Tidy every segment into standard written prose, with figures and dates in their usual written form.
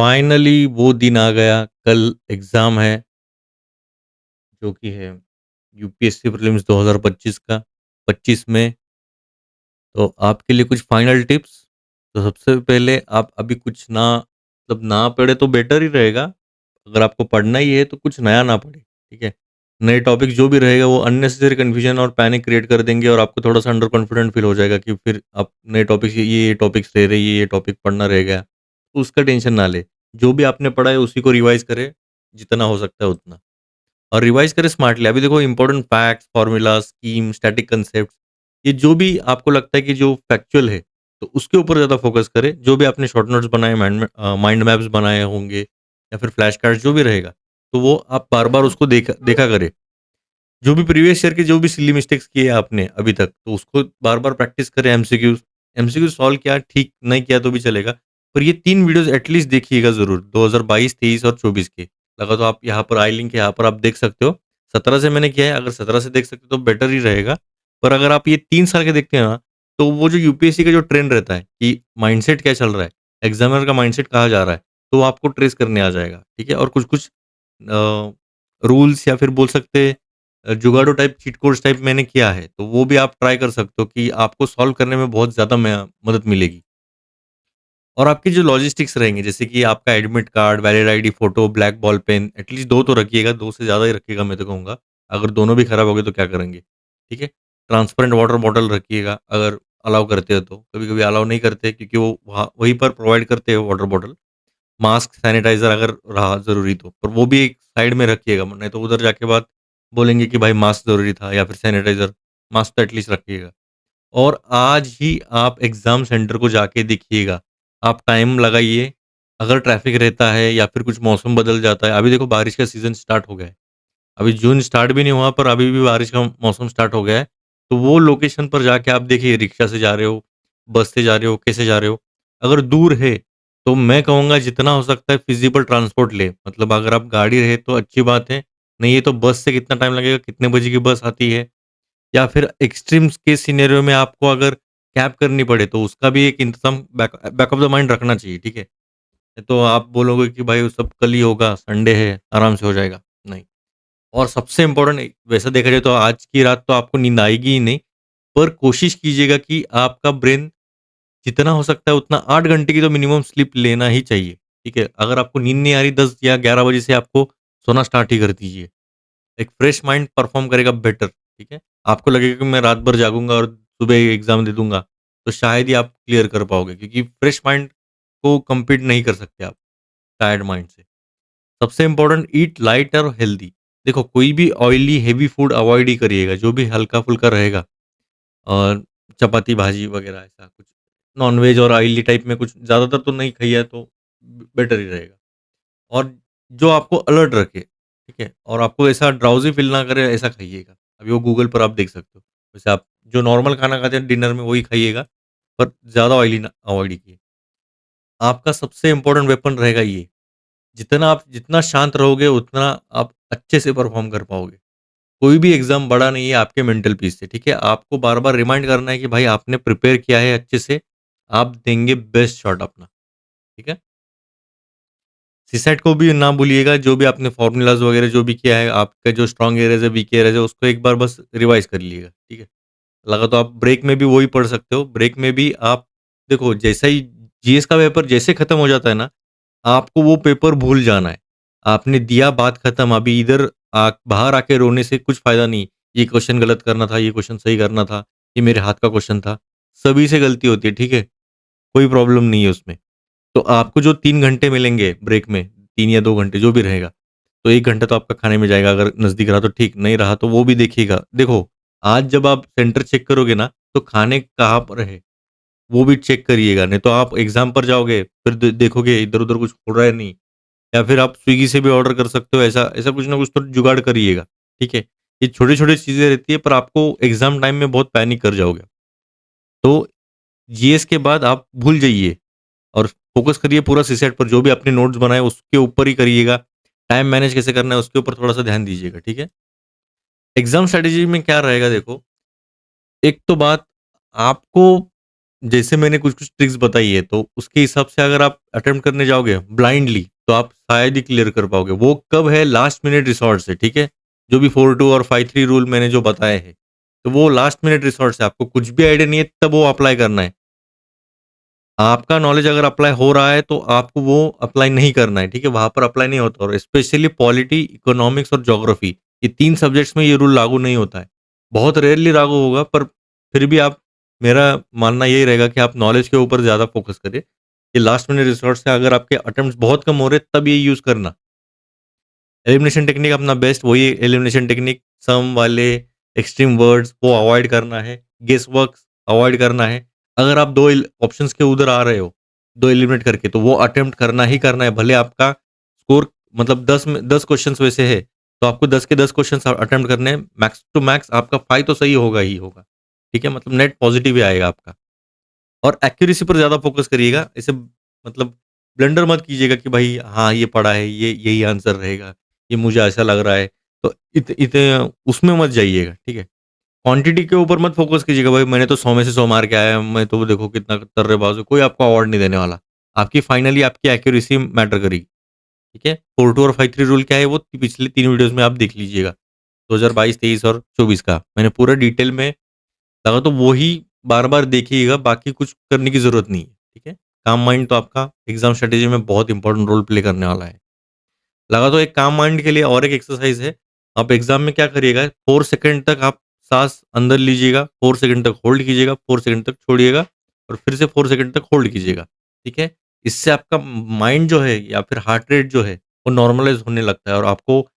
Finally वो दिन आ गया, कल एग्ज़ाम है, जो कि है यूपीएससी प्रीलिम्स 2025 का, 25 में। तो आपके लिए कुछ फाइनल टिप्स। तो सबसे पहले आप अभी कुछ ना पढ़े तो बेटर ही रहेगा। अगर आपको पढ़ना ही है तो कुछ नया ना पढ़े, ठीक है? नए टॉपिक जो भी रहेगा वो अननेसेसरी कन्फ्यूजन और पैनिक क्रिएट कर देंगे और आपको थोड़ा-सा अंडर कॉन्फिडेंट फील हो जाएगा कि फिर आप नए टॉपिक ये टॉपिक्स रह रहे, ये टॉपिक पढ़ना रह गया। तो उसका टेंशन ना लें। जो भी आपने पढ़ा है उसी को रिवाइज़ करें, जितना हो सकता है उतना। और रिवाइज़ करें स्मार्टली। अभी देखो important facts, formula, scheme, static concepts, ये जो भी आपको लगता है कि जो फैक्चुअल है, तो उसके ऊपर ज़्यादा फ़ोकस करें। जो भी आपने शॉर्ट नोट्स बनाए, माइंड मैप्स बनाए होंगे या फिर फ्लैश कार्ड्स जो भी रहेगा, तो वो आप बार-बार उसको देखा देखा करें। जो भी प्रीवियस ईयर के जो भी सिली मिस्टेक्स किए आपने अभी तक, तो उसको बार-बार प्रैक्टिस करें एमसीक्यूज़। एमसीक्यूज़ सॉल्व किया, ठीक नहीं किया तो भी चलेगा। पर ये 3 वीडियोज़ एटलीस्ट देखिएगा ज़रूर, 2022, 23 और 24 के। लगा तो आप यहाँ पर आई लिंक है, यहाँ पर आप देख सकते हो। 17 से मैंने किया है, अगर 17 से देख सकते हो तो बेटर ही रहेगा। पर अगर आप ये 3 साल के देखते हैं ना, तो वो जो यूपीएससी का जो ट्रेंड रहता है कि माइंडसेट क्या चल रहा है, एग्ज़ामिनर का माइंडसेट कहाँ जा रहा है, तो वो आपको ट्रेस करने आ जाएगा, ठीक है? और कुछ-कुछ रूल्स या फिर बोल सकते हैं जुगाड़ू टाइप, चीट कोड्स टाइप मैंने किया है, तो वो भी आप ट्राई कर सकते हो कि आपको सॉल्व करने में बहुत ज़्यादा मदद मिलेगी। और आपके जो लॉजिस्टिक्स रहेंगे, जैसे कि आपका admit card, valid ID, photo, black ball pen, at least 2 तो रखिएगा, 2 से ज़्यादा ही रखिएगा मैं तो कहूँगा। अगर दोनों भी खराब हो गए तो क्या करेंगे, ठीक है? ट्रांसपेरेंट वाटर बॉटल रखिएगा, अगर अलाउ करते हो तो। कभी-कभी अलाउ नहीं करते क्योंकि वो वहाँ वहीं पर प्रोवाइड करते हैं वाटर बॉटल। मास्क, सैनिटाइज़र अगर रहा ज़रूरी तो, पर वो भी एक साइड में रखिएगा, नहीं तो उधर जाके बाद बोलेंगे कि भाई मास्क ज़रूरी था या फिर सैनिटाइज़र, मास्क तो एटलीस्ट रखिएगा। और आज ही आप एग्ज़ाम सेंटर को जाके देखिएगा, आप टाइम लगाइए, अगर ट्रैफ़िक रहता है या फिर कुछ मौसम बदल जाता है, अभी देखो बारिश का सीज़न स्टार्ट हो गया है, अभी जून स्टार्ट भी नहीं हुआ पर अभी भी बारिश का मौसम स्टार्ट हो गया है, तो वो लोकेशन पर जाके आप देखिए रिक्शा से जा रहे हो, बस से जा रहे हो, कैसे जा रहे हो? अगर दूर है, तो मैं कहूँगा जितना हो सकता है फ़िज़िबल ट्रांसपोर्ट लें, मतलब अगर आप गाड़ी रहे तो अच्छी बात है, नहीं है तो बस से कितना टाइम लगेगा, कितने बजे की बस आती है? या फिर एक्सट्रीम्स के सिनेरियो में आपको अगर कैब करनी पड़े, तो उसका भी एक इंतज़ाम बैक ऑफ द माइंड रखना चाहिए, ठीक है? तो आप बोलोगे कि भाई वो सब कल ही होगा, संडे है, आराम से हो जाएगा, नहीं। और सबसे इम्पोर्टेंट वैसा देखा जाए तो आज की रात तो आपको नींद आएगी ही नहीं, पर कोशिश कीजिएगा कि आपका ब्रेन जितना हो सकता है उतना 8 घंटे की तो मिनिमम स्लीप लेना ही चाहिए, ठीक है? अगर आपको नींद नहीं आ रही 10 या 11 बजे से आपको सोना स्टार्ट ही कर दीजिए। एक फ्रेश माइंड परफ़ॉर्म करेगा बेटर, ठीक है? आपको लगेगा कि मैं रात भर जागूँगा और सुबह एग्ज़ाम दे दूँगा, तो शायद ही आप क्लियर कर पाओगे क्योंकि फ्रेश माइंड को कम्पीट नहीं कर सकते आप टायर्ड माइंड से। सबसे इम्पोर्टेंट ईट लाइट और हेल्दी। देखो कोई भी ऑयली हेवी फूड अवॉइड ही करिएगा, जो भी हल्का-फुल्का रहेगा और चपाती, भाजी वगैरह ऐसा कुछ। नॉन-वेज और ऑयली टाइप में कुछ ज़्यादातर तो नहीं खाइए तो बेटर ही रहेगा। और जो आपको अलर्ट रखे, ठीक है? और आपको ऐसा ड्राउज़ी फ़ील ना करे ऐसा खाइएगा। अभी वो गूगल पर आप देख सकते हो। वैसे आप जो नॉर्मल खाना खाते हैं डिनर में वही खाइएगा, पर ज़्यादा ऑयली ना अवॉइड कीजिए। आपका सबसे इम्पोर्टेंट वेपन रहेगा ये, जितना शांत रहोगे उतना आप अच्छे से परफ़ॉर्म कर पाओगे। कोई भी एग्ज़ाम बड़ा नहीं है आपके मेंटल पीस से, ठीक है? आपको बार-बार रिमाइंड करना है कि भाई आपने प्रिपेयर किया है अच्छे से, आप देंगे बेस्ट शॉट अपना, ठीक है? सीसैट को भी ना भूलिएगा, जो भी आपने फ़ॉर्मूलाज़ वगैरह जो भी किया है, आपके जो स्ट्रॉन्ग एरियाज़ है, वीक एरियाज़ है, उसको एक बार बस रिवाइज़ कर लीजिएगा, ठीक है? लगा तो आप ब्रेक में भी वही पढ़ सकते हो। ब्रेक में भी आप देखो जैसा ही जीएस का पेपर जैसे खत्म हो जाता है ना, आपको वो पेपर भूल जाना है। आपने दिया बात खत्म, अभी इधर बाहर आके रोने से कुछ फ़ायदा नहीं। ये क्वेश्चन गलत करना था, ये क्वेश्चन सही करना था, ये मेरे हाथ का क्वेश्चन था। सभी से गलती होती है, ठीक है? कोई प्रॉब्लम नहीं है उसमें। तो आपको जो 3 घंटे मिलेंगे ब्रेक में, 3 या 2 घंटे जो भी रहेगा, तो 1 घंटा तो आपका खाने में जाएगा, अगर नज़दीक रहा तो ठीक, नहीं रहा तो वो भी देखिएगा। देखो, आज जब आप सेंटर चेक करोगे ना, तो खाने कहाँ पर है, वो भी चेक करिएगा, नहीं तो आप एग्ज़ाम पर जाओगे, फिर देखोगे इधर-उधर कुछ हो रहा है नहीं, या फिर आप स्विगी से भी ऑर्डर कर सकते हो, ऐसा ऐसा कुछ ना कुछ तो जुगाड़ करिएगा, ठीक है? ये छोटी-छोटी चीज़ें रहती है, पर आपको एग्ज़ाम टाइम में बहुत पैनिक कर जाओगे। तो जीएस के बाद आप भूल जाइए और फ़ोकस करिए पूरा सीसैट पर, जो भी आपने नोट्स बनाए उसके ऊपर ही करिएगा। टाइम मैनेज कैसे करना है उसके ऊपर थोड़ा-सा ध्यान दीजिएगा, ठीक है? एग्ज़ाम स्ट्रैटेजी में क्या रहेगा देखो, एक तो बात आपको जैसे मैंने कुछ-कुछ ट्रिक्स बताई है, तो उसके हिसाब से अगर आप अटेम्प्ट करने जाओगे ब्लाइंडली, तो आप शायद ही क्लियर कर पाओगे। वो कब है? लास्ट मिनट रिसोर्ट से, ठीक है? जो भी 4-2 और 5-3 रूल मैंने जो बताए हैं, तो वो लास्ट मिनट रिसोर्ट से आपको कुछ भी आइडिया नहीं है, तब वो अप्लाई करना है। आपका नॉलेज अगर अप्लाई हो रहा है, तो आपको वो अप्लाई नहीं करना है, ठीक है? वहाँ पर अप्लाई नहीं होता और स्पेशली पॉलिटी, इकोनॉमिक्स और ज्योग्राफी, ये 3 सब्जेक्ट्स में ये रूल लागू नहीं होता है। बहुत रेयरली लागू होगा, पर फिर भी आप मेरा मानना यही रहेगा कि आप नॉलेज के ऊपर ज़्यादा फोकस करिए। ये लास्ट मिनट रिसोर्स से अगर आपके अटेम्प्ट्स बहुत कम हो रहे, तब ये यूज़ करना। एलिमिनेशन टेक्निक अपना बेस्ट वही एलिमिनेशन टेक्निक, सम वाले एक्सट्रीम वर्ड्स वो अवॉइड करना है, गेस वर्क अवॉइड करना है। अगर आप 2 ऑप्शंस के उधर आ रहे हो, 2 एलिमिनेट करके, तो वो अटेम्प्ट करना ही करना है। भले आपका स्कोर मतलब 10 में 10 क्वेश्चंस वैसे है, तो आपको 10 के 10 क्वेश्चंस अटेम्प्ट करने हैं। मैक्स टू मैक्स आपका 5 तो सही होगा ही होगा। ठीक है? मतलब नेट पॉजिटिव ही आएगा आपका। और एक्यूरेसी पर ज़्यादा फ़ोकस करिएगा। ऐसे मतलब ब्लंडर मत कीजिएगा कि भाई हाँ, ये पढ़ा है, ये यही आंसर रहेगा, ये मुझे ऐसा लग रहा है। तो उसमें मत जाइएगा, ठीक है? क्वांटिटी के ऊपर मत फ़ोकस कीजिएगा, भाई मैंने तो 100 में से 100 मार के आया, मैं तो देखो कितना तर्रेबाज़ हूँ, कोई आपको अवार्ड नहीं देने वाला। आपकी फाइनली आपकी एक्यूरेसी मैटर करेगी, ठीक है? 4-2 और 5-3 रूल क्या है वो पिछले 3 वीडियोज़ में आप देख लीजिएगा। 2022, 23 और 24 का। मैंने पूरा डिटेल में लगा तो वो ही बार-बार देखिएगा, बाकी कुछ करने की ज़रूरत नहीं है, ठीक है? काम माइंड तो आपका एग्ज़ाम स्ट्रैटेजी में बहुत इंपॉर्टेंट रोल प्ले करने वाला है। लगा तो एक काम माइंड के लिए और एक एक्सरसाइज़ है, आप एग्ज़ाम में क्या करिएगा 4 सेकंड तक आप साँस अंदर लीजिएगा, 4 सेकंड तक होल्ड कीजिएगा, 4 सेकंड तक छोड़िएगा और फिर से 4 सेकंड तक होल्ड कीजिएगा, ठीक है? इससे आपका माइंड जो है या फिर हार्ट रेट जो है, वो नॉर्मलाइज़ होने लगता है और आपको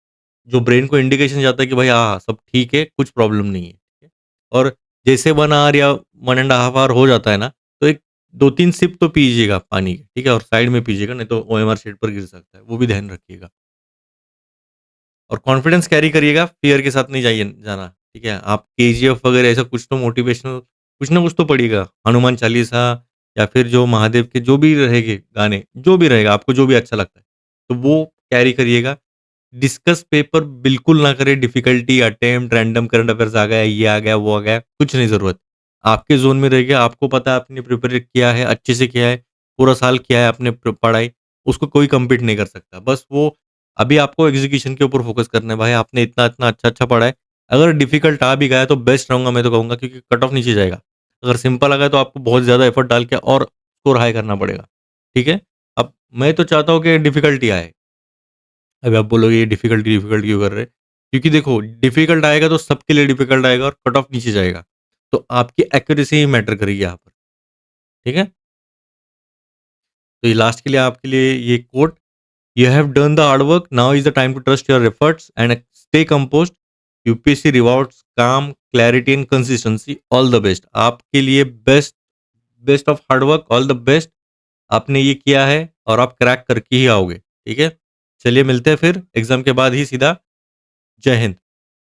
जो ब्रेन को इंडिकेशन जाता है कि भाई हाँ, सब ठीक है, कुछ प्रॉब्लम नहीं है। ठीक है? और जैसे 1 आवर या 1 एंड हाफ आवर हो जाता है ना, तो एक 2-3 सिप तो पीजिएगा पानी के, ठीक है? और साइड में पीजिएगा, नहीं तो ओएमआर शीट पर गिर सकता है, वो भी ध्यान रखिएगा। और कॉन्फिडेंस कैरी करिएगा, फ़ियर के साथ नहीं जाइए जाना, ठीक है? आप केजीएफ वगैरह ऐसा कुछ तो मोटिवेशनल कुछ ना कुछ तो पढ़िएगा, हनुमान चालीसा या फिर जो महादेव के जो भी रहेंगे गाने, जो भी रहेगा, आपको जो भी अच्छा लगता है, तो वो कैरी करिएगा। डिस्कस पेपर बिल्कुल ना करें, difficulty, attempt, random current affairs आ गया, ये आ गया, वो आ गया, कुछ नहीं ज़रूरत। आपके ज़ोन में रहिए, आपको पता है आपने प्रिपेयर किया है, अच्छे से किया है, पूरा साल किया है आपने पढ़ाई, उसको कोई कम्पीट नहीं कर सकता। बस वो अभी आपको एग्ज़ीक्यूशन के ऊपर फ़ोकस करना है, भाई आपने इतना-इतना अच्छा-अच्छा पढ़ा है। अगर डिफ़िकल्ट आ भी गया तो बेस्ट रहूँगा मैं तो कहूँगा क्योंकि कट ऑफ नीचे जाएगा। अगर सिंपल आ गया तो आपको बहुत ज़्यादा एफर्ट डाल के और स्कोर हाई करना पड़ेगा, ठीक है? अब मैं तो चाहता हूँ कि डिफ़िकल्टी आए। अभी आप बोलोगे ये डिफ़िकल्टी डिफ़िकल्ट क्यों कर रहे हैं? क्योंकि देखो डिफ़िकल्ट आएगा तो सबके लिए डिफ़िकल्ट आएगा और कट ऑफ नीचे जाएगा। तो आपकी एक्यूरेसी ही मैटर करेगी यहाँ पर, ठीक है? तो ये लास्ट के लिए आपके लिए ये coat, "You have done the hard work, now is the time to trust your efforts and stay composed. UPSC rewards calm, clarity and consistency, all the best." आपके लिए best best of hard work, all the best. आपने ये किया है और आप crack करके ही आओगे, ठीक है? चलिए मिलते हैं फिर एग्ज़ाम के बाद ही सीधा। जय हिंद।